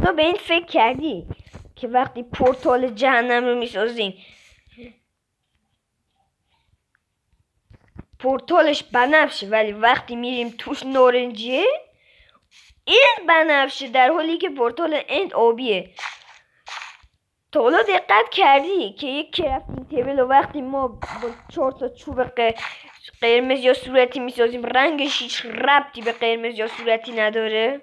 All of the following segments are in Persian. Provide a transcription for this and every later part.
تو به این فکر کردی که وقتی پورتال جهنم رو میسازیم پورتالش بنفشه ولی وقتی میریم توش نارنجیه؟ این بنفشه در حالی که پورتال اند آبیه. تا حالا دقت کردی که یک کرافتینگ تیبل رو وقتی ما با 4 تا چوب قرمز یا صورتی میسازیم رنگش هیچ ربطی به قرمز یا صورتی نداره؟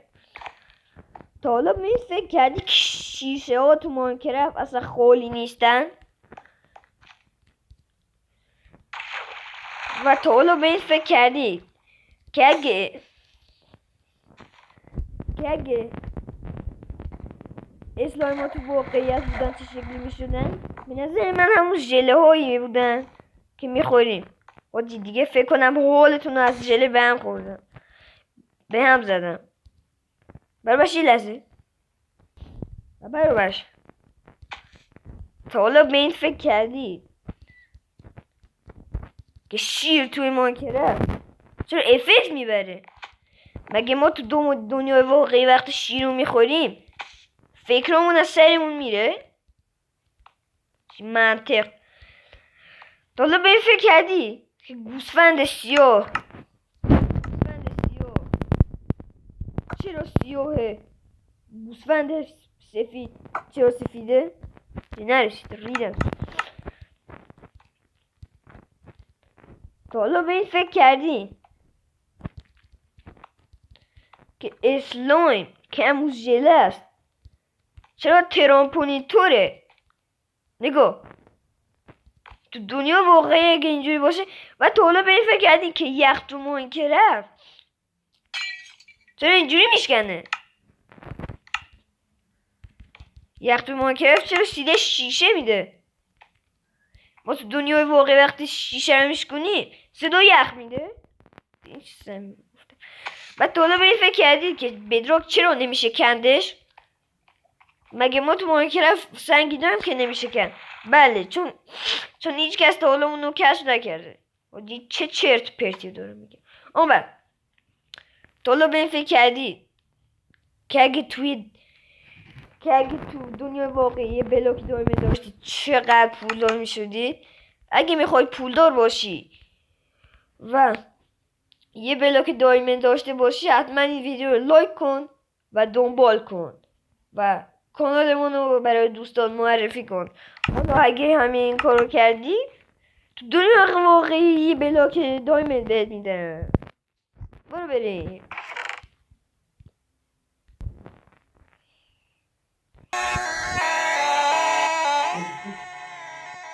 تا حالا به این فکر کردی که شیشه ها تو ماینکرافت اصلا خالی نیستن؟ و تا حالا به این فکر کردی که اگه اسلایم ها تو واقعیت بودن چه شکلی میشدن؟ به نظر من همون ژله هایی بودن که میخوریم. حاجی دیگه فکر کنم حالتون از ژله به هم خوردم، به هم زدم. برابرش یه لحظه برابرش تا حالا به این فکر کردی که شیر توی ماینکرافت چرا افکت میبره؟ مگه ما تو دنیای واقعی وقت شیر رو میخوریم فکرمون از سرمون میره؟ منطق. تا حالا به این فکر کردی که گوسفند سیاه چرا سیاهه؟ گوسفند سفید چرا سفیده؟ نرسید ریدم. تا حالا به این فکر کردی که اسلایم که همون ژله است چرا ترامپولینطوره؟ نگاه تو دنیا واقعی اگه اینجوری باشه و تا حالا به این فکر کردی که یخ تو ماینکرافت چرا اینجوری میشکنه؟ یخ تو ماینکرافت چرا سیده شیشه میده؟ ما تو دنیای واقعی وقتی شیشه رو میشکنی صدا یخ میده؟ این چیزا و تا حالا به این فکر کردی که بدراک چرا نمیشه کندش؟ مگه ما تو ماینکرافت سنگی داریم که نمیشه کند؟ بله چون هیچ کس تا حالا اونو کشف نکرده. چه چرت پرتی داره میگه. اون بعد تا حالا به این فکر کردی که اگه تو دنیای واقعی یه بلاک دایمن داشتی چقدر پولدار میشدی؟ اگه میخوای پولدار باشی و یه بلاک دایمن داشته باشی حتما این ویدیو رو لایک کن و دنبال کن و کانالمون رو برای دوستان معرفی کن. حالا اگه همین این کارو کردی تو دنیای واقعی یه بلاک دایمن بهت میده. برو بریم.